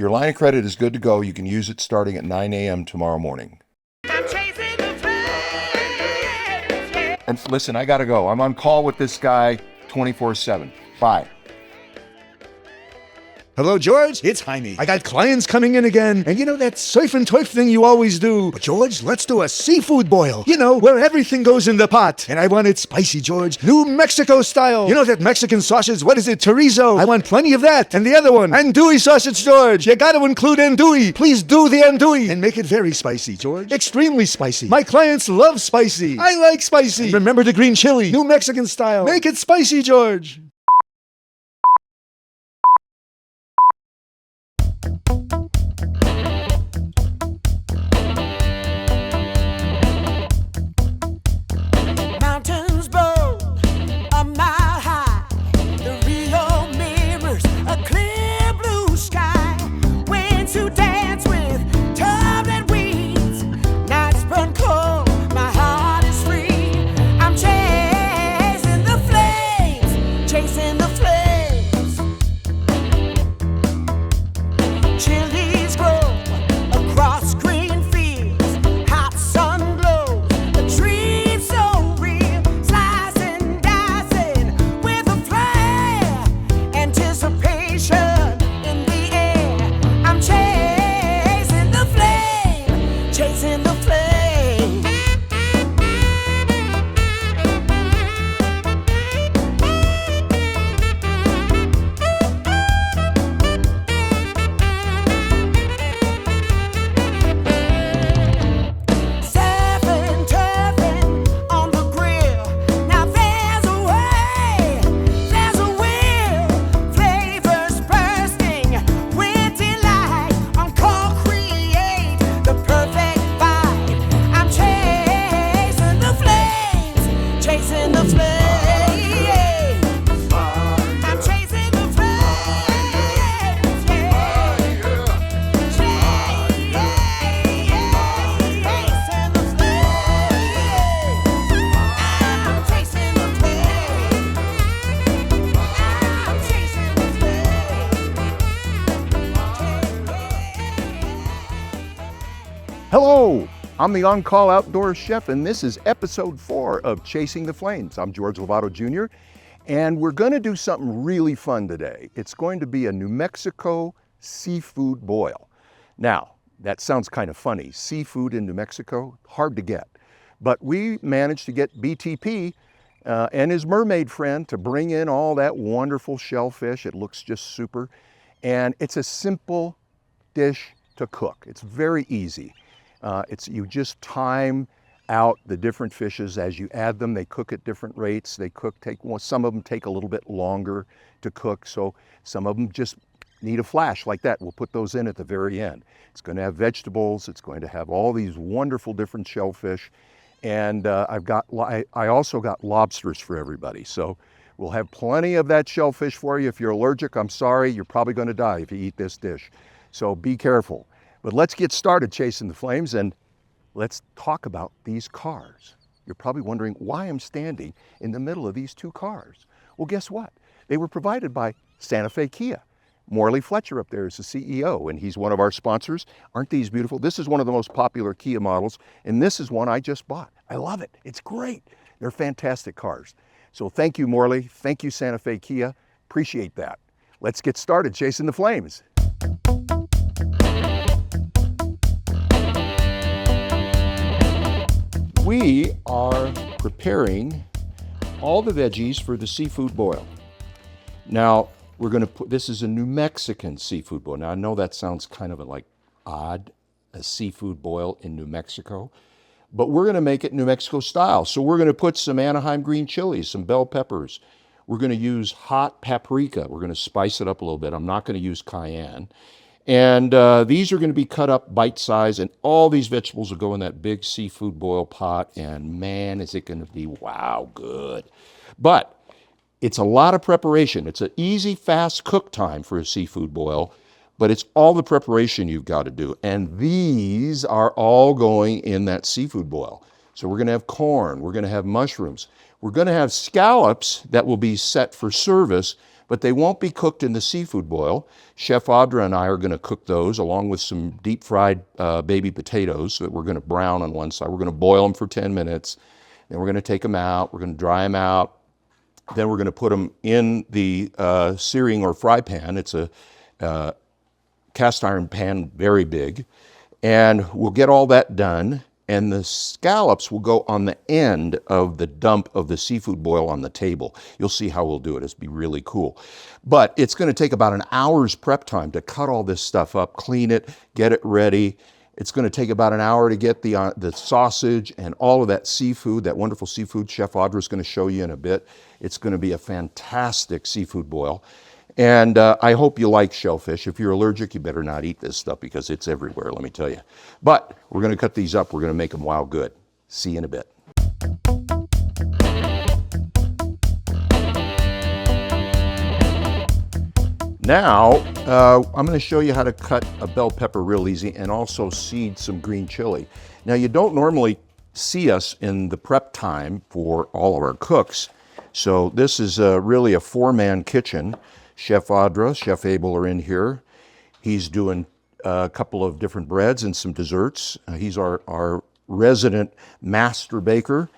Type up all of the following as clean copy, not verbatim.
your line of credit is good to go. You can use it starting at 9 a.m. tomorrow morning. I'm chasing the flames. And listen, I gotta go. I'm on call with this guy 24/7. Bye. Hello, George. It's Jaime. I got clients coming in again, and you know that surf and turf thing you always do. But George, let's do a seafood boil. You know, where everything goes in the pot. And I want it spicy, George. New Mexico style. You know that Mexican sausage? What is it? Chorizo. I want plenty of that. And the other one, andouille sausage, George. You gotta include andouille. Please do the andouille. And make it very spicy, George. Extremely spicy. My clients love spicy. I like spicy. And remember the green chili. New Mexican style. Make it spicy, George. Hello, I'm the on-call outdoor chef, and this is episode 4 of Chasing the Flames. I'm Geroge Lovato Jr, and we're gonna do something really fun today. It's going to be a New Mexico seafood boil. Now, that sounds kind of funny. Seafood in New Mexico, hard to get. But we managed to get BTP and his mermaid friend to bring in all that wonderful shellfish. It looks just super. And it's a simple dish to cook. It's very easy. You just time out the different fishes as you add them. They cook at different rates. Some of them take a little bit longer to cook, so some of them just need a flash like that. We'll put those in at the very end. It's going to have vegetables. It's going to have all these wonderful different shellfish, and I also got lobsters for everybody. So we'll have plenty of that shellfish for you. If you're allergic, I'm sorry, you're probably going to die if you eat this dish. So be careful. But let's get started chasing the flames, and let's talk about these cars. You're probably wondering why I'm standing in the middle of these two cars. Well, guess what? They were provided by Santa Fe Kia. Morley Fletcher up there is the CEO, and he's one of our sponsors. Aren't these beautiful? This is one of the most popular Kia models, and this is one I just bought. I love it. It's great. They're fantastic cars. So thank you, Morley. Thank you, Santa Fe Kia. Appreciate that. Let's get started chasing the flames. We are preparing all the veggies for the seafood boil. Now, we're going to put, this is a New Mexican seafood boil. Now, I know that sounds kind of like odd, a seafood boil in New Mexico, but we're going to make it New Mexico style. So we're going to put some Anaheim green chilies, some bell peppers. We're going to use hot paprika. We're going to spice it up a little bit. I'm not going to use cayenne. And these are going to be cut up bite-sized, and all these vegetables will go in that big seafood boil pot, and man, is it going to be, wow, good. But it's a lot of preparation. It's an easy, fast cook time for a seafood boil, but it's all the preparation you've got to do. And these are all going in that seafood boil. So we're going to have corn, we're going to have mushrooms, we're going to have scallops that will be set for service, but they won't be cooked in the seafood boil. Chef Audra and I are going to cook those along with some deep fried baby potatoes that we're going to brown on one side. We're going to boil them for 10 minutes. Then we're going to take them out. We're going to dry them out. Then we're going to put them in the searing or fry pan. It's a cast iron pan, very big. And we'll get all that done. And the scallops will go on the end of the dump of the seafood boil on the table. You'll see how we'll do it. It'll be really cool. But it's going to take about an hour's prep time to cut all this stuff up, clean it, get it ready. It's going to take about an hour to get the sausage and all of that seafood, that wonderful seafood Chef Audra is going to show you in a bit. It's going to be a fantastic seafood boil. And I hope you like shellfish. If you're allergic, you better not eat this stuff because it's everywhere, let me tell you. But we're going to cut these up. We're going to make them wow good. See you in a bit. Now, I'm going to show you how to cut a bell pepper real easy and also seed some green chili. Now, you don't normally see us in the prep time for all of our cooks. So this is really a four-man kitchen. Chef Audra, Chef Abel are in here. He's doing a couple of different breads and some desserts. He's our resident master baker,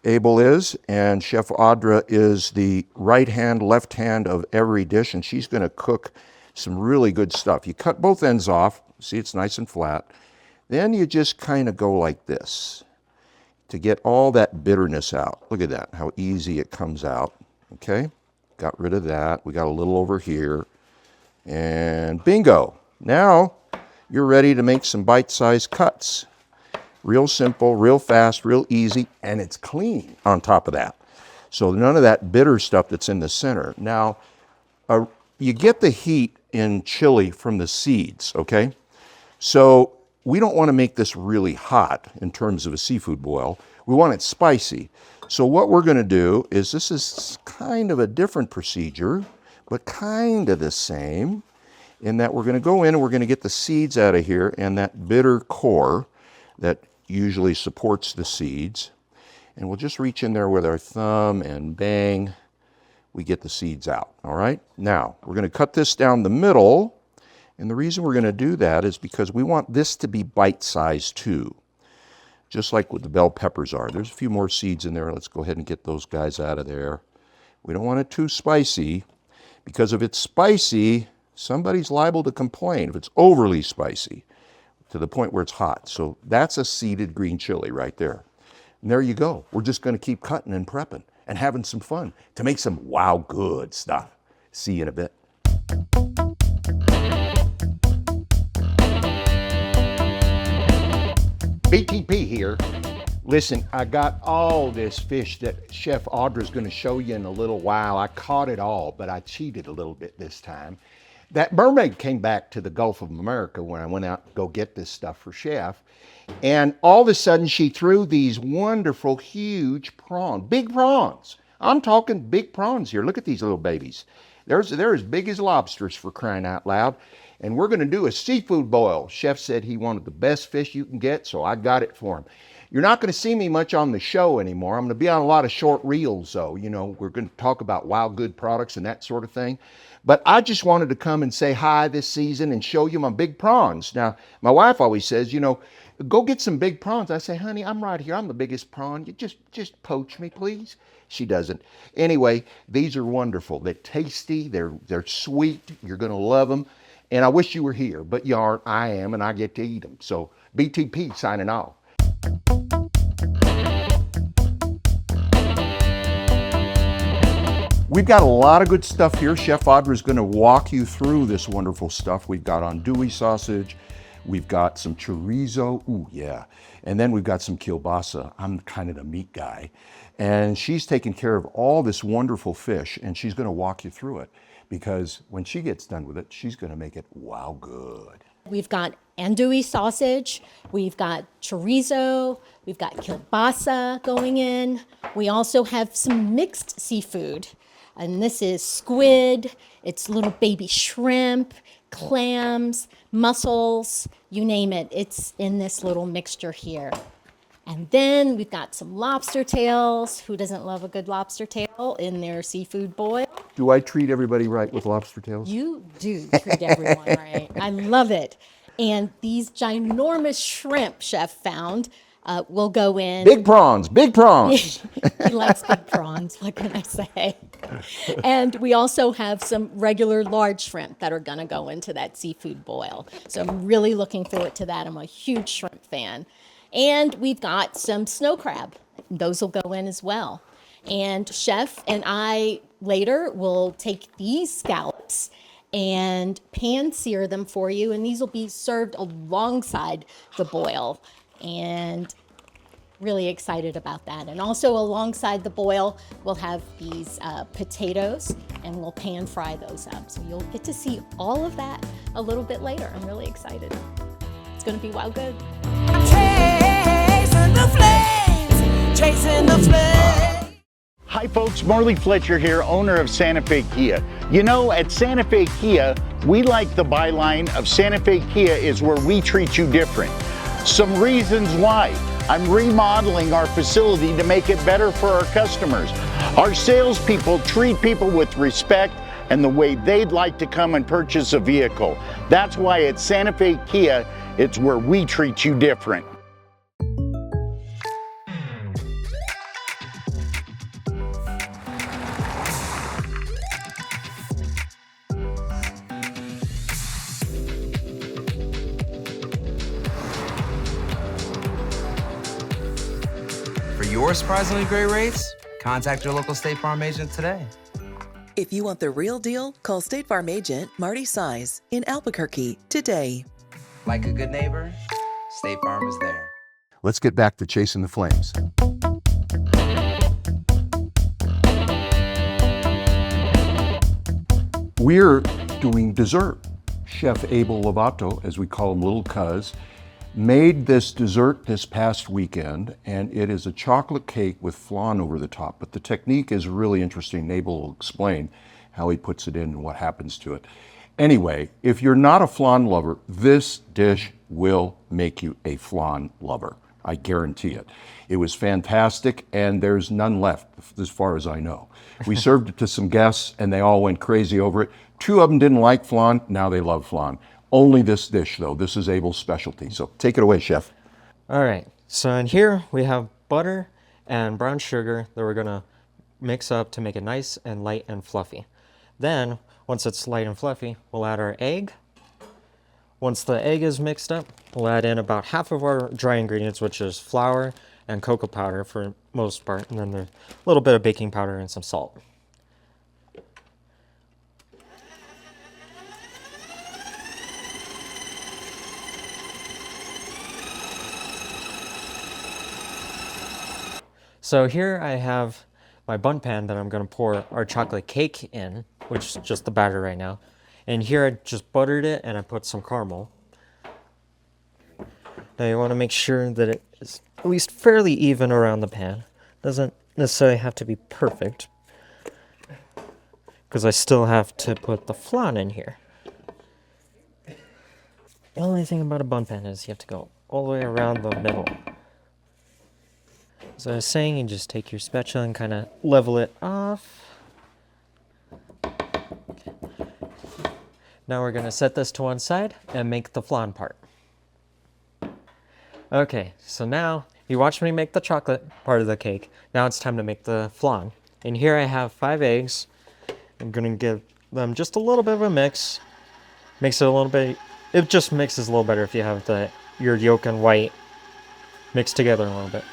Abel is, and Chef Audra is the right hand, left hand of every dish, and she's going to cook some really good stuff. You cut both ends off. See, it's nice and flat. Then you just kind of go like this to get all that bitterness out. Look at that, how easy it comes out, okay? Got rid of that. We got a little over here. And bingo. Now you're ready to make some bite-sized cuts. Real simple, real fast, real easy, and it's clean on top of that. So none of that bitter stuff that's in the center. Now, you get the heat in chili from the seeds, okay? So we don't want to make this really hot in terms of a seafood boil. We want it spicy. So what we're going to do is, this is kind of a different procedure, but kind of the same, in that we're going to go in and we're going to get the seeds out of here and that bitter core that usually supports the seeds. And we'll just reach in there with our thumb and bang, we get the seeds out, all right? Now, we're going to cut this down the middle. And the reason we're going to do that is because we want this to be bite-sized too. Just like what the bell peppers are. There's a few more seeds in there. Let's go ahead and get those guys out of there. We don't want it too spicy, because if it's spicy, somebody's liable to complain if it's overly spicy to the point where it's hot. So that's a seeded green chili right there. And there you go. We're just going to keep cutting and prepping and having some fun to make some wow good stuff. See you in a bit. BTP here. Listen, I got all this fish that Chef Audra's going to show you in a little while. I caught it all, but I cheated a little bit this time. That mermaid came back to the Gulf of America when I went out to go get this stuff for Chef. And all of a sudden she threw these wonderful, huge prawns, big prawns. I'm talking big prawns here. Look at these little babies. They're as big as lobsters, for crying out loud. And we're going to do a seafood boil. Chef said he wanted the best fish you can get, so I got it for him. You're not going to see me much on the show anymore. I'm going to be on a lot of short reels, though. You know, we're going to talk about wild good products and that sort of thing. But I just wanted to come and say hi this season and show you my big prawns. Now, my wife always says, you know, go get some big prawns. I say, honey, I'm right here. I'm the biggest prawn. You just poach me, please. She doesn't. Anyway, these are wonderful. They're tasty. They're sweet. You're going to love them. And I wish you were here, but you aren't. I am, and I get to eat them. So BTP signing off. We've got a lot of good stuff here. Chef Audra is going to walk you through this wonderful stuff. We've got andouille sausage. We've got some chorizo. Ooh, yeah. And then we've got some kielbasa. I'm kind of the meat guy. And she's taking care of all this wonderful fish, and she's going to walk you through it, because when she gets done with it, she's going to make it wow good. We've got andouille sausage, we've got chorizo, we've got kielbasa going in. We also have some mixed seafood, and this is squid, it's little baby shrimp, clams, mussels, you name it. It's in this little mixture here. And then we've got some lobster tails. Who doesn't love a good lobster tail in their seafood boil? Do I treat everybody right with lobster tails? You do treat everyone right. I love it. And these ginormous shrimp Chef found will go in. Big prawns, big prawns. He likes big prawns, what can I say? And we also have some regular large shrimp that are gonna go into that seafood boil. So I'm really looking forward to that. I'm a huge shrimp fan. And we've got some snow crab. Those will go in as well. And Chef and I later will take these scallops and pan sear them for you. And these will be served alongside the boil. And really excited about that. And also alongside the boil, we'll have these potatoes and we'll pan fry those up. So you'll get to see all of that a little bit later. I'm really excited. It's gonna be wow good. Chasing the flames, chasing the flames. Hi folks, Marley Fletcher here, owner of Santa Fe Kia. You know, at Santa Fe Kia, we like the byline of Santa Fe Kia is where we treat you different. Some reasons why. I'm remodeling our facility to make it better for our customers. Our salespeople treat people with respect and the way they'd like to come and purchase a vehicle. That's why at Santa Fe Kia, it's where we treat you different. For your surprisingly great rates, contact your local State Farm agent today. If you want the real deal, call State Farm agent Marty Sous in Albuquerque today. Like a good neighbor, State Farm is there. Let's get back to chasing the flames. We're doing dessert. Chef Abel Lovato, as we call him, Little Cuz, made this dessert this past weekend, and it is a chocolate cake with flan over the top. But the technique is really interesting. Abel will explain how he puts it in and what happens to it. Anyway, if you're not a flan lover, this dish will make you a flan lover. I guarantee it. It was fantastic, and there's none left as far as I know. We served it to some guests, and they all went crazy over it. 2 of them didn't like flan, now they love flan. Only this dish, though. This is Abel's specialty. So take it away, Chef. All right, so in here we have butter and brown sugar that we're gonna mix up to make it nice and light and fluffy. Then, once it's light and fluffy, we'll add our egg. Once the egg is mixed up, we'll add in about half of our dry ingredients, which is flour and cocoa powder for most part, and then a little bit of baking powder and some salt. So here I have my bun pan that I'm going to pour our chocolate cake in, which is just the batter right now. And here I just buttered it and I put some caramel. Now you want to make sure that it is at least fairly even around the pan. Doesn't necessarily have to be perfect, because I still have to put the flan in here. The only thing about a bun pan is you have to go all the way around the middle. As I was saying, you just take your spatula and kind of level it off. Okay. Now we're going to set this to one side and make the flan part. Okay, so now you watched me make the chocolate part of the cake. Now it's time to make the flan. And here I have 5 eggs. I'm going to give them just a little bit of a mix. Mix it a little bit. It just mixes a little better if you have your yolk and white mixed together a little bit.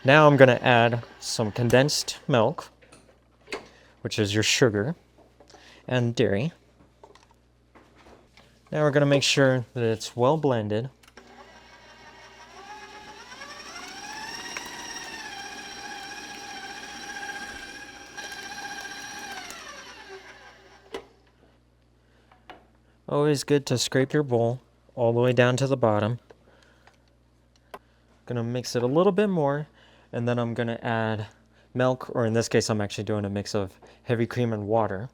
Now I'm going to add some condensed milk, which is your sugar, and dairy. Now we're going to make sure that it's well blended. Always good to scrape your bowl all the way down to the bottom. Going to mix it a little bit more. And then I'm going to add milk, or in this case I'm actually doing a mix of heavy cream and water,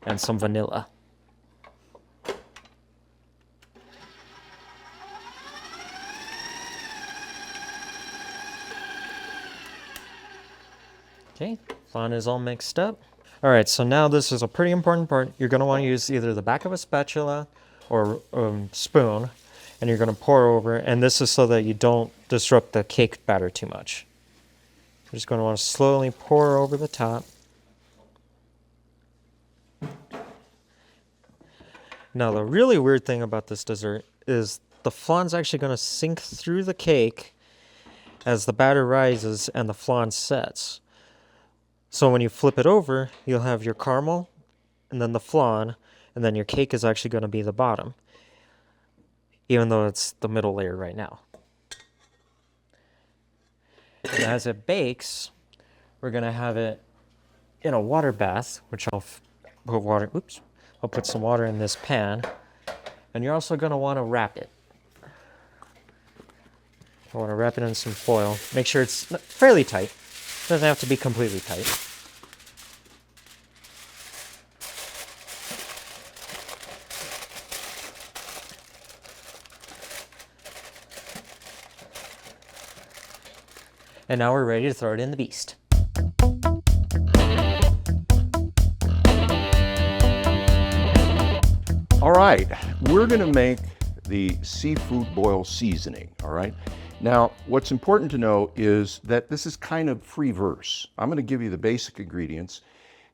and some vanilla. Okay, flan is all mixed up. All right, so now this is a pretty important part. You're gonna wanna use either the back of a spatula or spoon, and you're gonna pour over, and this is so that you don't disrupt the cake batter too much. You're just gonna wanna slowly pour over the top. Now the really weird thing about this dessert is the flan's actually gonna sink through the cake as the batter rises and the flan sets. So when you flip it over, you'll have your caramel and then the flan, and then your cake is actually going to be the bottom, even though it's the middle layer right now. And as it bakes, we're going to have it in a water bath, which I'll put some water in this pan, and you're also going to want to wrap it. I want to wrap it in some foil. Make sure it's fairly tight. It doesn't have to be completely tight. And now we're ready to throw it in the beast. All right, we're gonna make the seafood boil seasoning, all right? Now, what's important to know is that this is kind of free verse. I'm gonna give you the basic ingredients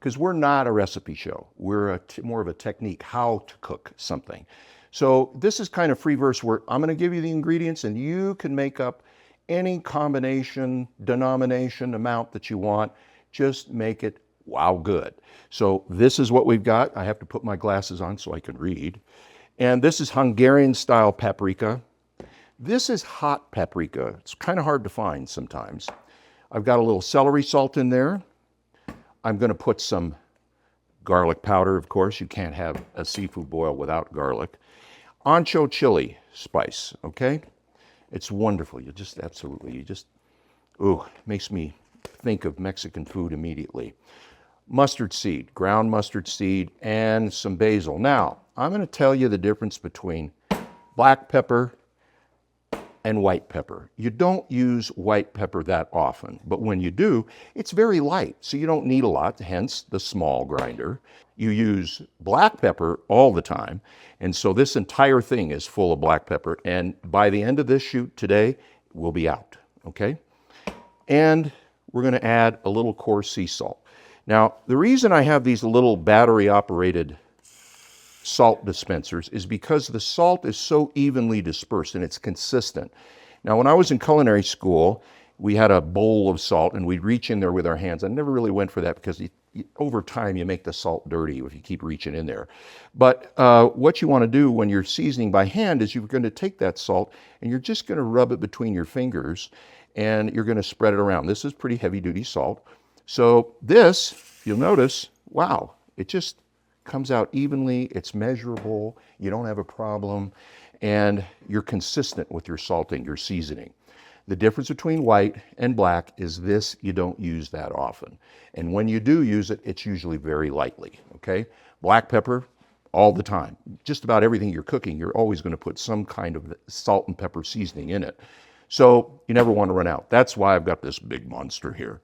because we're not a recipe show. We're more of a technique, how to cook something. So this is kind of free verse where I'm gonna give you the ingredients and you can make up any combination, denomination, amount that you want. Just make it wow good. So this is what we've got. I have to put my glasses on so I can read. And this is Hungarian style paprika. This is hot paprika. It's kind of hard to find sometimes. I've got a little celery salt in there. I'm going to put some garlic powder, of course. You can't have a seafood boil without garlic. Ancho chili spice, okay? It's wonderful. Ooh, makes me think of Mexican food immediately. Mustard seed, ground mustard seed, and some basil. Now, I'm going to tell you the difference between black pepper and white pepper. You don't use white pepper that often, but when you do, it's very light, so you don't need a lot, hence the small grinder. You use black pepper all the time, and so this entire thing is full of black pepper, and by the end of this shoot today, we'll be out, okay? And we're gonna add a little coarse sea salt. Now, the reason I have these little battery-operated salt dispensers is because the salt is so evenly dispersed and it's consistent. Now, when I was in culinary school, we had a bowl of salt and we'd reach in there with our hands. I never really went for that because over time you make the salt dirty if you keep reaching in there. But what you want to do when you're seasoning by hand is you're going to take that salt and you're just going to rub it between your fingers and you're going to spread it around. This is pretty heavy-duty salt. So this, you'll notice, wow, it just comes out evenly, it's measurable, you don't have a problem, and you're consistent with your salting, your seasoning. The difference between white and black is this, you don't use that often. And when you do use it, it's usually very lightly, okay? Black pepper, all the time. Just about everything you're cooking, you're always going to put some kind of salt and pepper seasoning in it. So you never want to run out. That's why I've got this big monster here.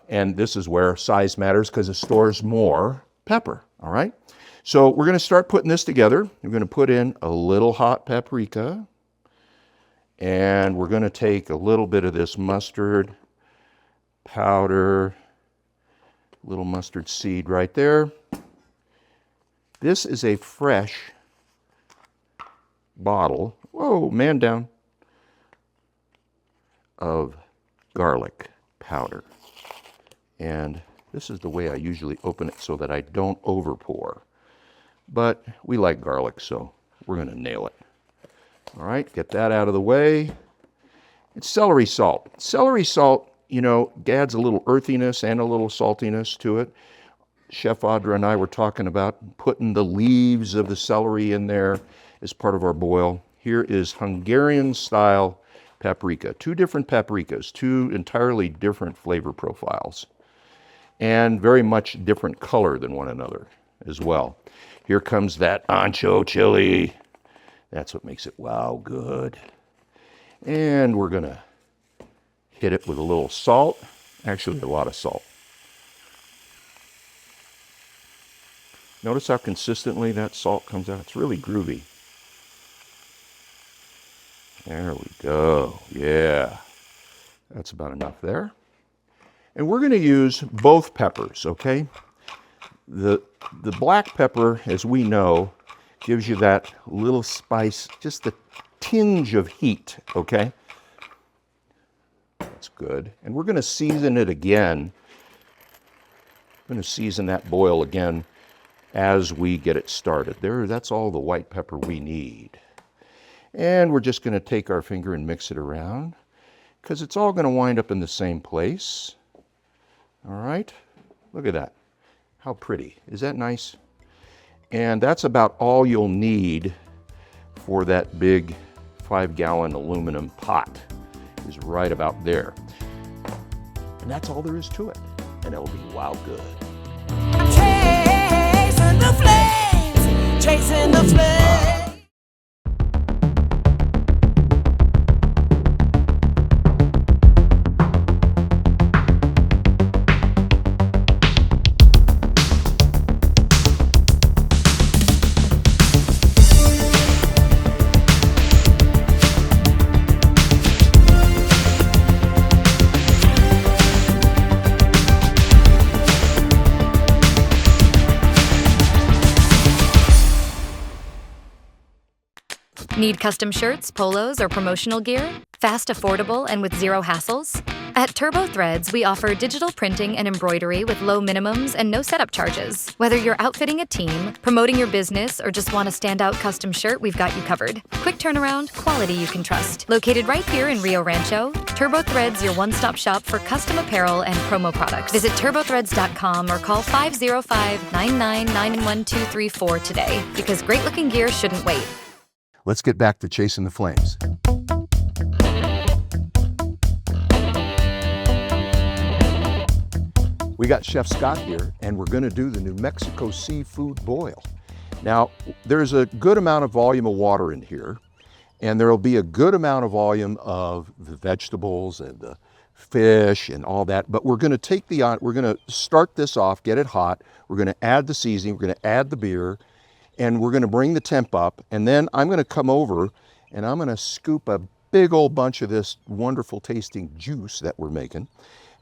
And this is where size matters because it stores more pepper, all right? So we're going to start putting this together. We're going to put in a little hot paprika, and we're going to take a little bit of this mustard powder, little mustard seed right there. This is a fresh bottle, whoa, man down, of garlic powder. And this is the way I usually open it so that I don't over pour. But we like garlic, so we're going to nail it. All right, get that out of the way. It's celery salt. Celery salt, you know, adds a little earthiness and a little saltiness to it. Chef Audra and I were talking about putting the leaves of the celery in there as part of our boil. Here is Hungarian style paprika. Two different paprikas, two entirely different flavor profiles, and very much different color than one another as well. Here comes that ancho chili. That's what makes it wow good. And we're gonna hit it with a little salt, actually a lot of salt. Notice how consistently that salt comes out. It's really groovy. There we go. Yeah. That's about enough there. And we're going to use both peppers, okay? The black pepper, as we know, gives you that little spice, just the tinge of heat, okay? That's good. And we're going to season it again. I'm going to season that boil again as we get it started. That's all the white pepper we need. And we're just going to take our finger and mix it around because it's all going to wind up in the same place. All right, look at that. How pretty. Is that nice? And that's about all you'll need for that big 5-gallon aluminum pot, is right about there. And that's all there is to it. And it'll be wow good. Chasing the flames, chasing the flames. Need custom shirts, polos, or promotional gear? Fast, affordable, and with zero hassles? At Turbo Threads, we offer digital printing and embroidery with low minimums and no setup charges. Whether you're outfitting a team, promoting your business, or just want a standout custom shirt, we've got you covered. Quick turnaround, quality you can trust. Located right here in Rio Rancho, Turbo Threads, your one-stop shop for custom apparel and promo products. Visit turbothreads.com or call 505-999-1234 today, because great-looking gear shouldn't wait. Let's get back to chasing the flames. We got Chef Scott here, and we're going to do the New Mexico seafood boil. Now, there's a good amount of volume of water in here, and there will be a good amount of volume of the vegetables and the fish and all that. But we're going to we're going to start this off, get it hot. We're going to add the seasoning. We're going to add the beer. And we're going to bring the temp up, and then I'm going to come over and I'm going to scoop a big old bunch of this wonderful tasting juice that we're making,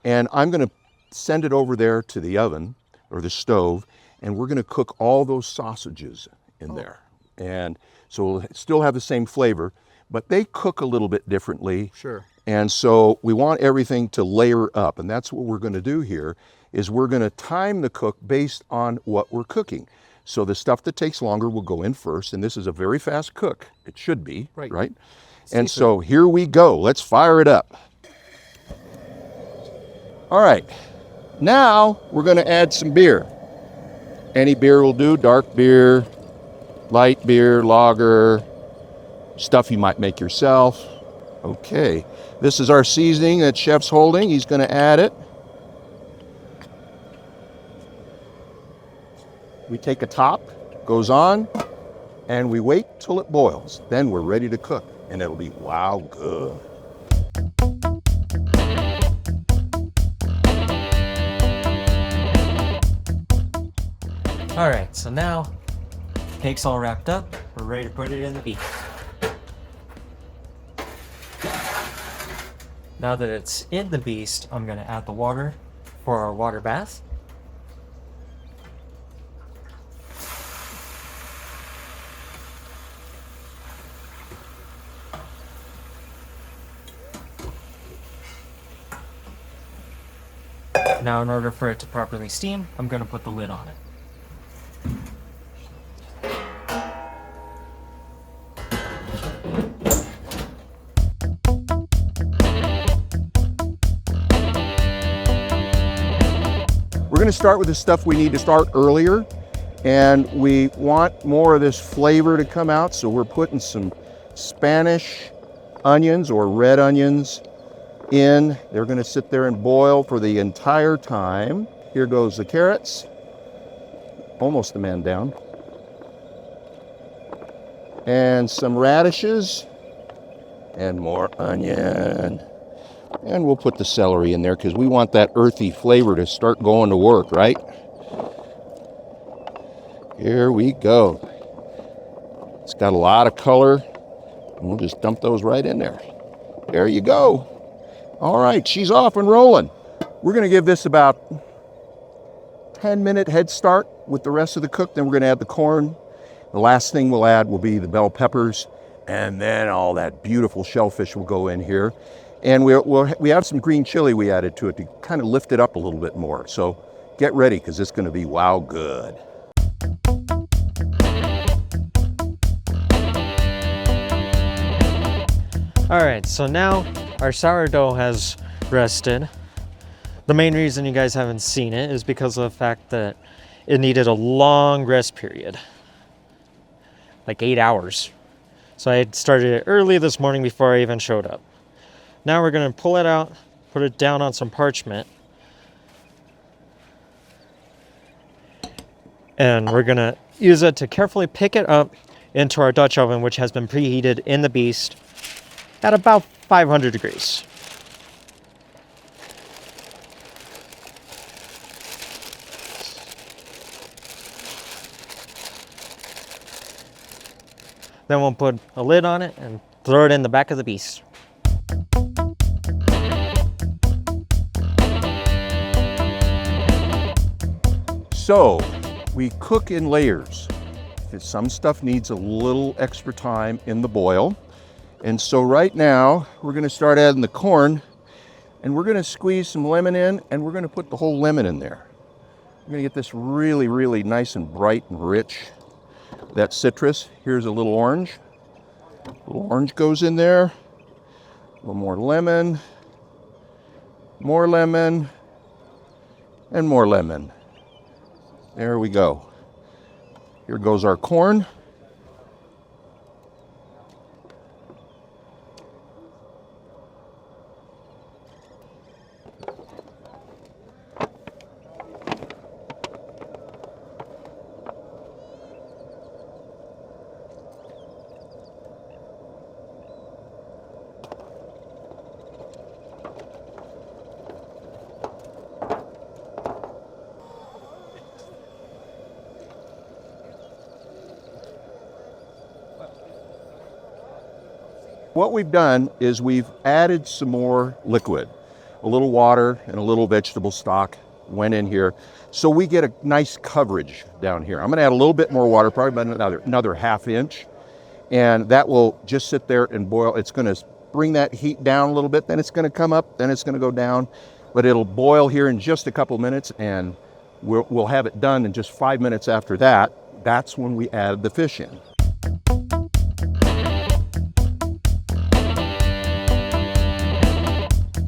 and I'm going to send it over there to the oven or the stove, and we're going to cook all those sausages in there. And so we'll still have the same flavor, but they cook a little bit differently. Sure. And so we want everything to layer up, and that's what we're going to do here, is we're going to time the cook based on what we're cooking. So the stuff that takes longer will go in first, and this is a very fast cook. It should be, right? And so here we go. Let's fire it up. All right, now we're going to add some beer. Any beer will do, dark beer, light beer, lager, stuff you might make yourself. Okay, this is our seasoning that Chef's holding. He's going to add it. We take a top, goes on, and we wait till it boils. Then we're ready to cook, and it'll be wow good. All right, so now cake's all wrapped up. We're ready to put it in the beef. Now that it's in the beast, I'm gonna add the water for our water bath. Now, in order for it to properly steam, I'm going to put the lid on it. We're going to start with the stuff we need to start earlier, and we want more of this flavor to come out, so we're putting some Spanish onions or red onions in. They're going to sit there and boil for the entire time. Here goes the carrots. Almost the man down. And some radishes and more onion. And we'll put the celery in there because we want that earthy flavor to start going to work, right? Here we go. It's got a lot of color. And we'll just dump those right in there. There you go. All right, she's off and rolling. We're gonna give this about 10-minute head start with the rest of the cook. Then we're gonna add the corn. The last thing we'll add will be the bell peppers, and then all that beautiful shellfish will go in here. And we have some green chili we added to it to kind of lift it up a little bit more. So get ready, because it's gonna be wow good. All right, so now our sourdough has rested. The main reason you guys haven't seen it is because of the fact that it needed a long rest period, like 8 hours. So I started it early this morning before I even showed up. Now we're gonna pull it out, put it down on some parchment, and we're gonna use it to carefully pick it up into our Dutch oven, which has been preheated in the Beast at about 500 degrees. Then we'll put a lid on it and throw it in the back of the Beast. So we cook in layers. Some stuff needs a little extra time in the boil. And so right now we're gonna start adding the corn, and we're gonna squeeze some lemon in, and we're gonna put the whole lemon in there. We're gonna get this really, really nice and bright and rich. That citrus, here's a little orange. A little orange goes in there. A little more lemon, and more lemon. There we go. Here goes our corn. What we've done is we've added some more liquid. A little water and a little vegetable stock went in here. So we get a nice coverage down here. I'm gonna add a little bit more water, probably about another ½ inch. And that will just sit there and boil. It's gonna bring that heat down a little bit, then it's gonna come up, then it's gonna go down. But it'll boil here in just a couple minutes, and we'll have it done in just 5 minutes after that. That's when we add the fish in.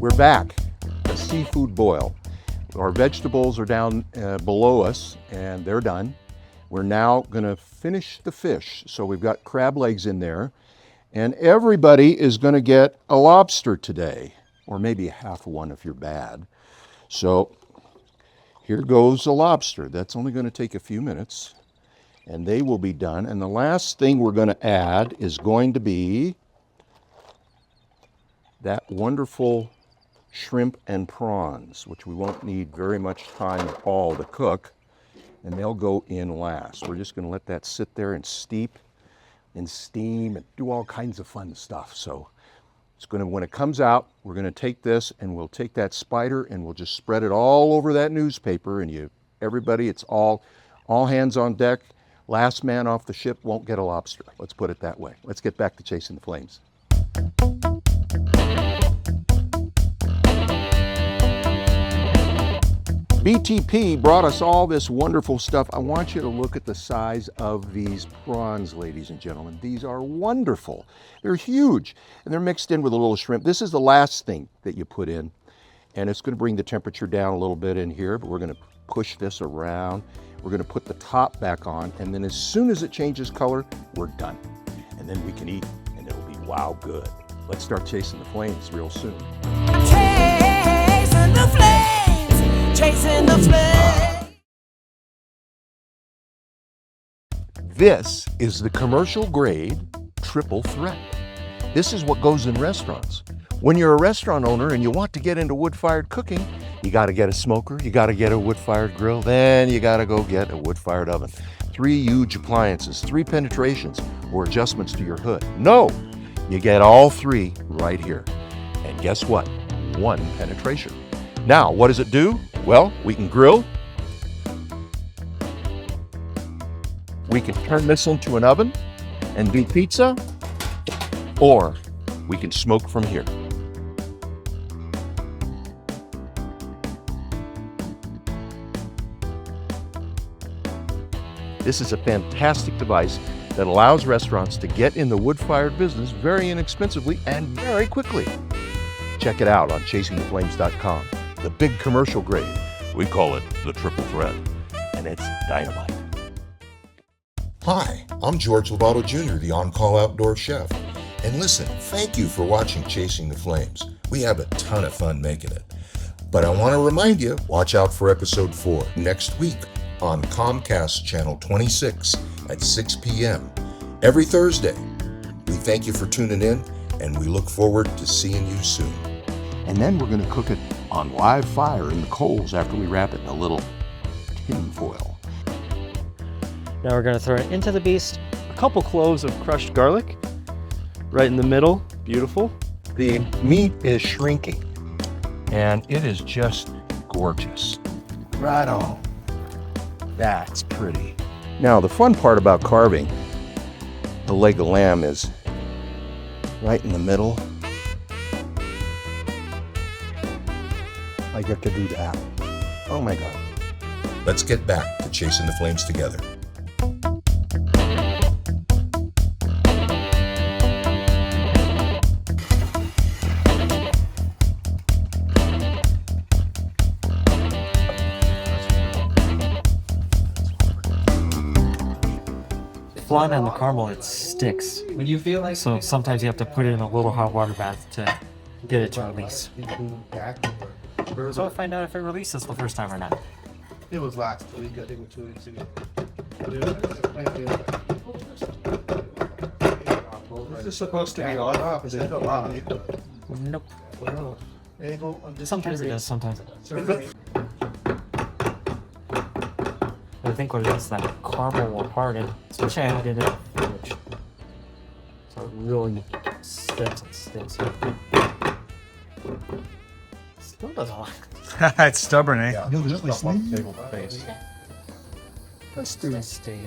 We're back, a seafood boil. Our vegetables are down below us, and they're done. We're now gonna finish the fish. So we've got crab legs in there, and everybody is gonna get a lobster today, or maybe half one if you're bad. So here goes a lobster. That's only gonna take a few minutes, and they will be done. And the last thing we're gonna add is going to be that wonderful shrimp and prawns, which we won't need very much time at all to cook, and they'll go in last. We're just gonna let that sit there and steep and steam and do all kinds of fun stuff. So it's gonna, when it comes out, we're gonna take this and we'll take that spider and we'll just spread it all over that newspaper, and everybody, it's all hands on deck. Last man off the ship won't get a lobster. Let's put it that way. Let's get back to chasing the flames. BTP brought us all this wonderful stuff. I want you to look at the size of these prawns, ladies and gentlemen. These are wonderful. They're huge, and they're mixed in with a little shrimp. This is the last thing that you put in, and it's going to bring the temperature down a little bit in here, but we're going to push this around. We're going to put the top back on, and then as soon as it changes color, we're done. And then we can eat, and it'll be wow good. Let's start chasing the flames real soon. Chasing the flames, chasing the flames. This is the commercial grade triple threat. This is what goes in restaurants. When you're a restaurant owner and you want to get into wood-fired cooking, you got to get a smoker, you got to get a wood-fired grill, then you got to go get a wood-fired oven. 3 huge appliances, 3 penetrations, or adjustments to your hood. No, you get all 3 right here. And guess what? 1 penetration. Now, what does it do? Well, we can grill. We can turn this into an oven and do pizza, or we can smoke from here. This is a fantastic device that allows restaurants to get in the wood-fired business very inexpensively and very quickly. Check it out on chasingtheflames.com. The big commercial grade. We call it the triple threat, and it's dynamite. Hi, I'm Geroge Lovato Jr., the on-call outdoor chef. And listen, thank you for watching Chasing the Flames. We have a ton of fun making it. But I want to remind you, watch out for episode 4 next week on Comcast Channel 26 at 6 p.m. every Thursday. We thank you for tuning in, and we look forward to seeing you soon. And then we're going to cook it on live fire in the coals after we wrap it in a little tin foil. Now we're gonna throw it into the beast. A couple cloves of crushed garlic right in the middle. Beautiful. The meat is shrinking, and it is just gorgeous. Right on. That's pretty. Now, the fun part about carving the leg of lamb is right in the middle. I get to do that. Oh my God. Let's get back to Chasing the Flames together. Flan and the caramel, it sticks. When you feel like so sometimes you have to put it in a little hot water bath to get it to release. So I'll find out if it releases the first time or not. It was last week, I think, 2 weeks ago. This is supposed to be on off, is it? Nope. Sometimes it does, sometimes it does. I think what it is that caramel will harden, especially I added it in the fridge. So it really sticks and sticks. Still doesn't like it. It's stubborn, eh? Let's do this thing.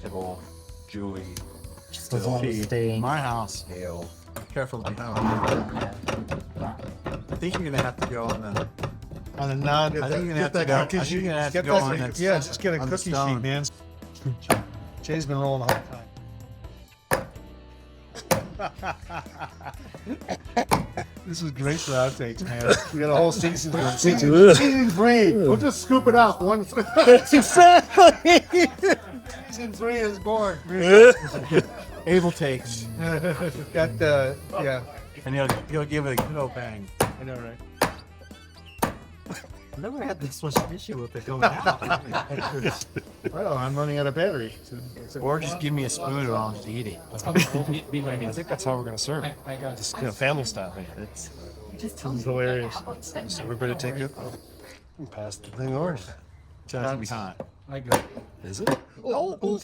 No. Just doesn't stay. My house. Careful behind. I think you're gonna have to go on the non. I think you're gonna have to go. I think you're gonna have to go on that. Yeah, just get a cookie sheet, man. Jay's been rolling all the time. This is great for outtakes, man. We got a whole season. Season 3. We'll just scoop it out. Exactly. Season 3 is born. Abel takes. Got the and you'll give it a good old bang. I know, right? I've never had this much issue with it going out. Well, I'm running out of battery. Or just give me a spoon and I'll just eat it. I think that's how we're gonna serve it. Just family style. It's hilarious. So everybody take it. Pass the thing over. Just time. Is it? Oh,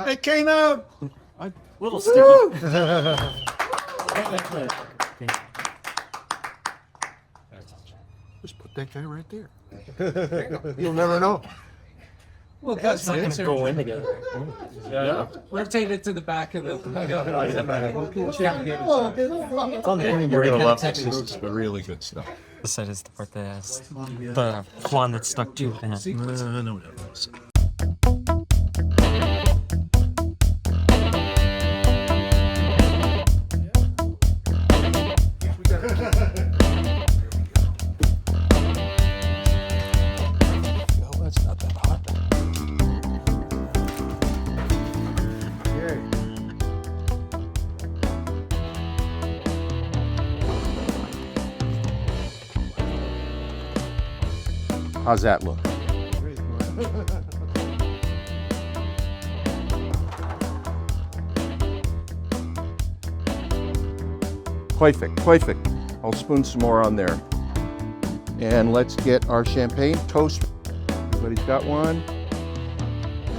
it came out. Little sticky. Just put that guy right there. You'll never know. Well, that's not going to go in together. Yeah. Rotate it to the back of the. We're gonna love this. This is the really good stuff. This side is the part that has the flan that's stuck to it. No. That's not that hot. How's that look? Perfect. I'll spoon some more on there. And let's get our champagne toast. Everybody's got one.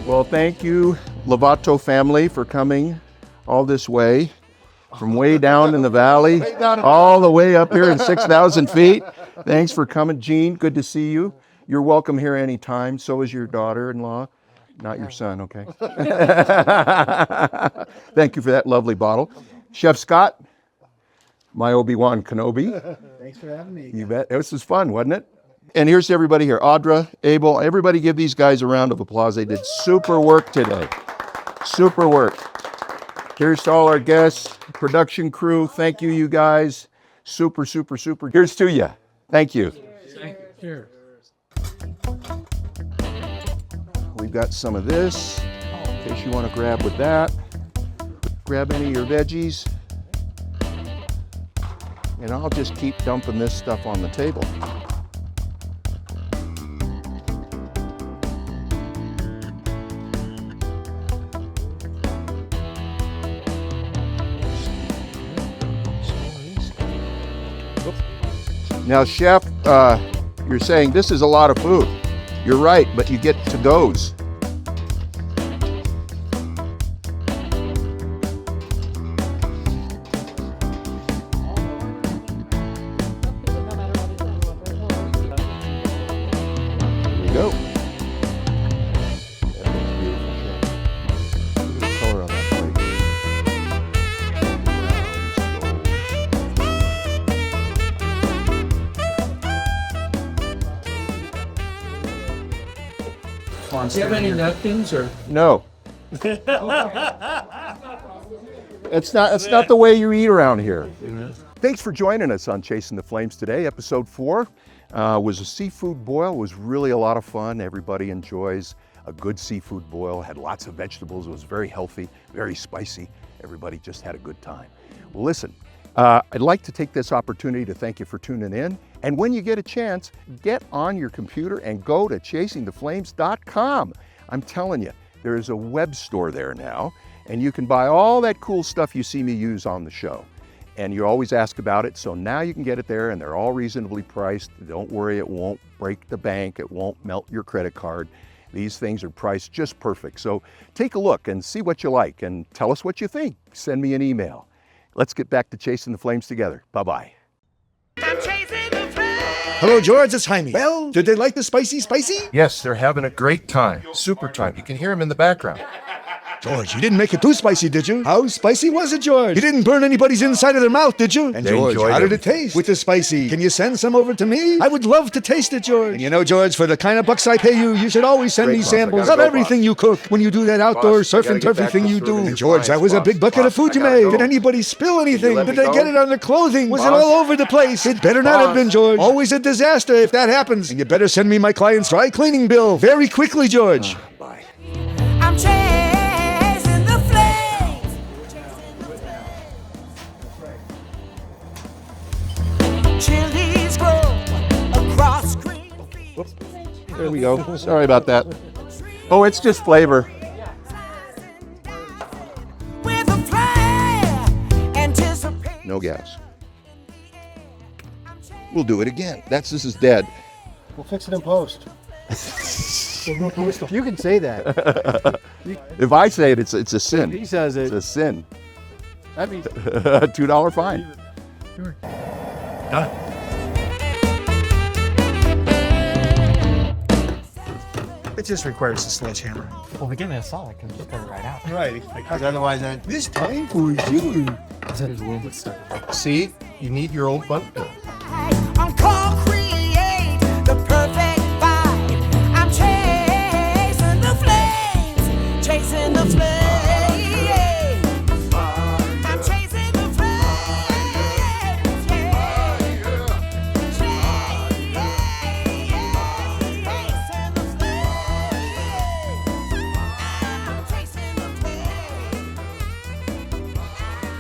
Well, thank you, Lovato family, for coming all this way, from way down in the valley, all the way up here in 6,000 feet. Thanks for coming, Gene. Good to see you. You're welcome here anytime. So is your daughter-in-law. Not your son, okay? Thank you for that lovely bottle. Chef Scott, my Obi-Wan Kenobi. Thanks for having me. You bet. This was fun, wasn't it? And here's to everybody here. Audra, Abel, everybody give these guys a round of applause. They did super work today. Super work. Here's to all our guests, production crew. Thank you, you guys. Super, super, super. Here's to you. Thank you. Here. We've got some of this, in case you want to grab with that. Grab any of your veggies. And I'll just keep dumping this stuff on the table. Now, Chef, you're saying this is a lot of food. You're right, but you get to-goes. Here we go. That looks beautiful, Chef. Look at the color on that plate. Do you have any napkins or? No. It's not the way you eat around here. Thanks for joining us on Chasing the Flames today. Episode 4 was a seafood boil. It was really a lot of fun. Everybody enjoys a good seafood boil. Had lots of vegetables. It was very healthy, very spicy. Everybody just had a good time. Well, listen, I'd like to take this opportunity to thank you for tuning in. And when you get a chance, get on your computer and go to chasingtheflames.com. I'm telling you, there is a web store there now, and you can buy all that cool stuff you see me use on the show. And you always ask about it, so now you can get it there, and they're all reasonably priced. Don't worry, it won't break the bank. It won't melt your credit card. These things are priced just perfect. So take a look and see what you like, and tell us what you think. Send me an email. Let's get back to Chasing the Flames together. Bye-bye. Hello, George. It's Jaime. Well, did they like the spicy? Yes, they're having a great time. Super time. You can hear them in the background. George, you didn't make it too spicy, did you? How spicy was it, George? You didn't burn anybody's inside of their mouth, did you? And They George, enjoyed how did it. it taste? With the spicy. Can you send some over to me? I would love to taste it, George. And you know, George, for the kind of bucks I pay you, you should always send Great, me boss. I samples gotta of go, everything boss. you cook when you do that outdoor Boss, I gotta surf and get turfy back thing to you serving do. the And George, that clients, was a boss. big bucket of Boss, food I you gotta made. go. Did anybody spill anything? let Did me they go? get it on their clothing? Was it Boss. all over the place? It better not have Boss. been, George. Always a disaster if that happens. And you better send me my client's dry cleaning bill very quickly, George. Bye. I'm chasing the flames. Chilies grow across green fields. There we go. Sorry about that. Oh, it's just flavor. With a flare, anticipate. No gas. We'll do it again. This is dead. We'll fix it in post. You can say that. If I say it, it's a sin. He says It's it. a sin. That means $2 fine. it just requires a sledgehammer. Well, we give me a salt, I can just cut it right out. Right. Because otherwise, this time for you. See, you need your old button. On call, create the perfect vibe. I'm chasing the flames, chasing the flames. I'm chasing the flames. Chasing the flames. I'm chasing the flames.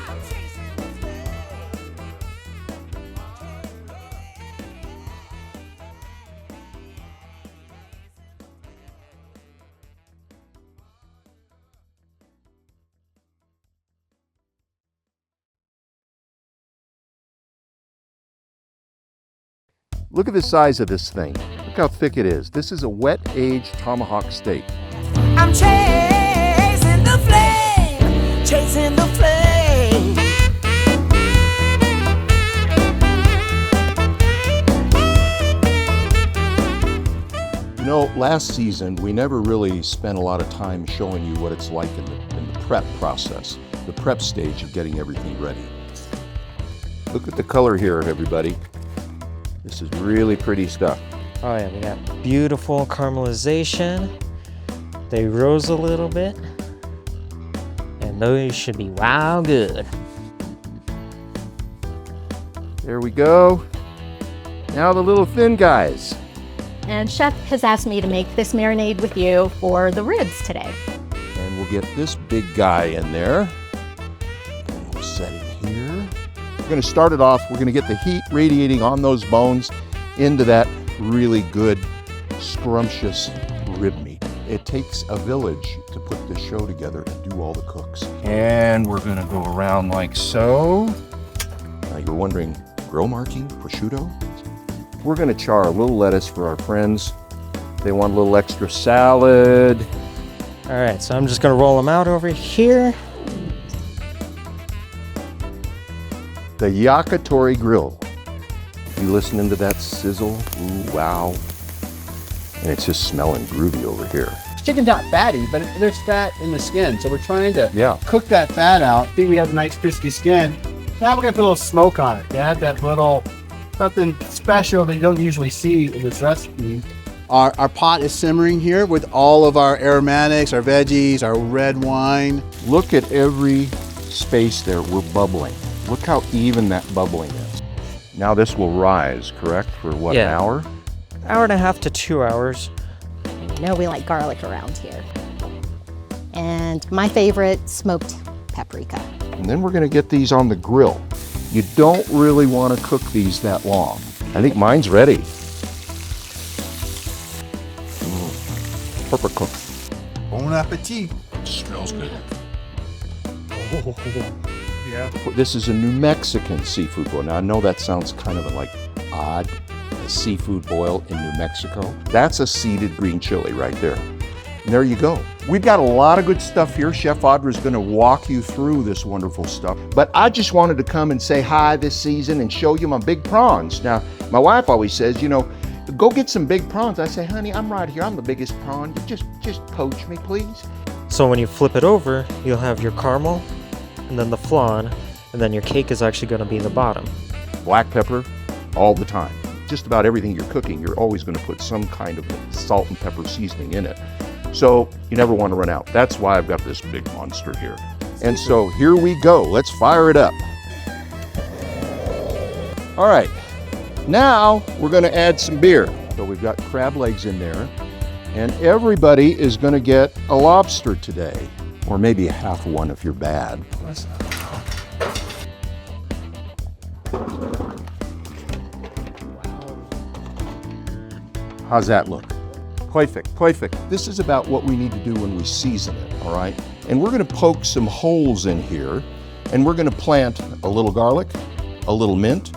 I'm chasing the flames. Look at the size of this thing. Look how thick it is. This is a wet-aged tomahawk steak. I'm chasing the flame, chasing the flame. You know, last season, we never really spent a lot of time showing you what it's like in the prep process, the prep stage of getting everything ready. Look at the color here, everybody. This is really pretty stuff. Oh yeah, we got beautiful caramelization. They rose a little bit. And those should be wow good. There we go. Now the little thin guys. And Chef has asked me to make this marinade with you for the ribs today. And we'll get this big guy in there. And we'll set it here. We're gonna start it off. We're gonna get the heat radiating on those bones into that really good, scrumptious rib meat. It takes a village to put this show together and do all the cooks. And we're gonna go around like so. Now you're wondering, grill marking, prosciutto? We're gonna char a little lettuce for our friends. They want a little extra salad. All right, so I'm just gonna roll them out over here. The Yakitori grill. You listening to that sizzle? Ooh, wow. And it's just smelling groovy over here. Chicken's not fatty, but there's fat in the skin. So we're trying to Yeah. cook that fat out. See, we have a nice crispy skin. Now we're gonna put a little smoke on it. Add that little something special that you don't usually see in this recipe. Our pot is simmering here with all of our aromatics, our veggies, our red wine. Look at every space there. We're bubbling. Look how even that bubbling is. Now this will rise, correct? For what, Yeah. an hour? Hour and a half to 2 hours. You know we like garlic around here. And my favorite, smoked paprika. And then we're gonna get these on the grill. You don't really wanna cook these that long. I think mine's ready. Perfect cook. Bon appetit. Smells good. Yeah. This is a New Mexican seafood boil. Now I know that sounds kind of like odd, a seafood boil in New Mexico. That's a seeded green chili right there. And there you go. We've got a lot of good stuff here. Chef Audra is going to walk you through this wonderful stuff. But I just wanted to come and say hi this season and show you my big prawns. Now, my wife always says, you know, go get some big prawns. I say, honey, I'm right here. I'm the biggest prawn. Just poach me, please. So when you flip it over, you'll have your caramel, and then the flan, and then your cake is actually going to be the bottom. Black pepper all the time. Just about everything you're cooking, you're always going to put some kind of salt and pepper seasoning in it. So you never want to run out. That's why I've got this big monster here. And so here we go. Let's fire it up. All right. Now we're going to add some beer. So we've got crab legs in there. And everybody is going to get a lobster today. Or maybe a half one if you're bad. How's that look? Perfect, perfect. This is about what we need to do when we season it, all right? And we're gonna poke some holes in here, and we're gonna plant a little garlic, a little mint,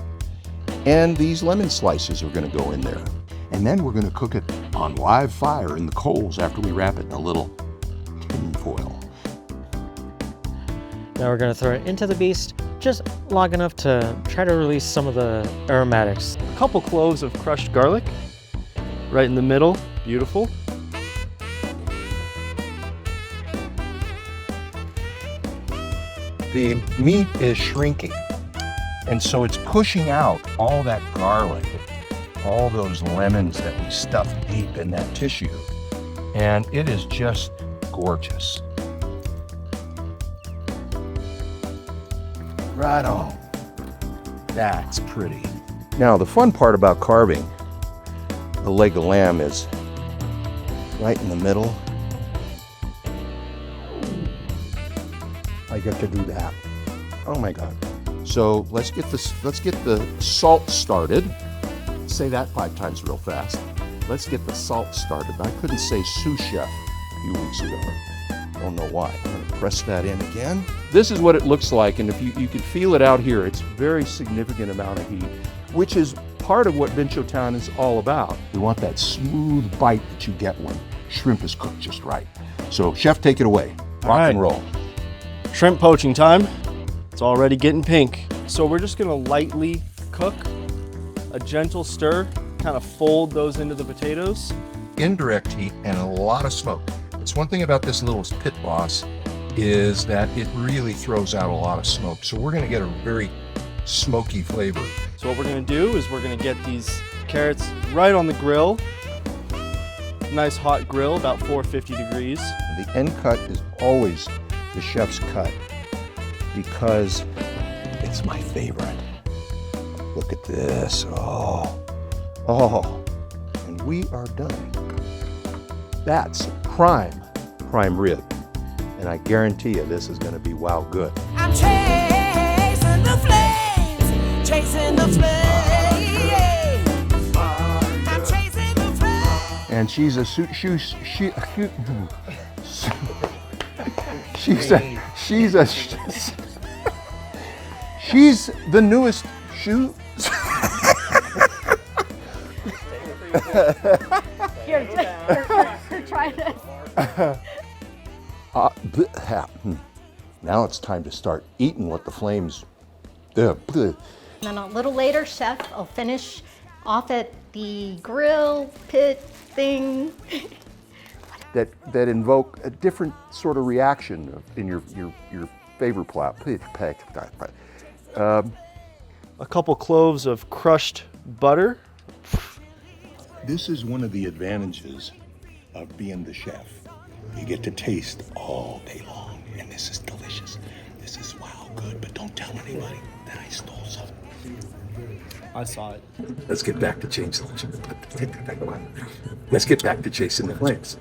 and these lemon slices are gonna go in there. And then we're gonna cook it on live fire in the coals after we wrap it in a little tin foil. Now we're going to throw it into the beast, just long enough to try to release some of the aromatics. A couple cloves of crushed garlic, right in the middle. Beautiful. The meat is shrinking, and so it's pushing out all that garlic, all those lemons that we stuffed deep in that tissue, and it is just gorgeous. Right on. That's pretty. Now, the fun part about carving the leg of lamb is right in the middle. I get to do that. Oh my God. So let's get the salt started. Say that 5 times real fast. Let's get the salt started. I couldn't say sous chef a few weeks ago. Don't know why. I'm gonna press that in again. This is what it looks like, and if you can feel it out here, it's a very significant amount of heat, which is part of what Vinchotown is all about. We want that smooth bite that you get when shrimp is cooked just right. So, chef, take it away. Rock and roll. Shrimp poaching time. It's already getting pink. So we're just gonna lightly cook, a gentle stir, kind of fold those into the potatoes. Indirect heat and a lot of smoke. It's one thing about this little pit boss is that it really throws out a lot of smoke. So we're gonna get a very smoky flavor. So what we're gonna do is we're gonna get these carrots right on the grill. Nice hot grill, about 450 degrees. The end cut is always the chef's cut because it's my favorite. Look at this. Oh. And we are done. That's prime rib. And I guarantee you this is going to be wow good. I'm chasing the flames, chasing the flames. I'm chasing the flames. And she's the newest shoe. You're trying to. Now it's time to start eating what the flames. And then a little later, chef will finish off at the grill pit thing. that invoke a different sort of reaction in your favorite plot. A couple cloves of crushed butter. This is one of the advantages of being the chef. You get to taste all day long, and this is delicious. This is wow good, but don't tell anybody that I stole some. I saw it. Let's get back to chasing the flames.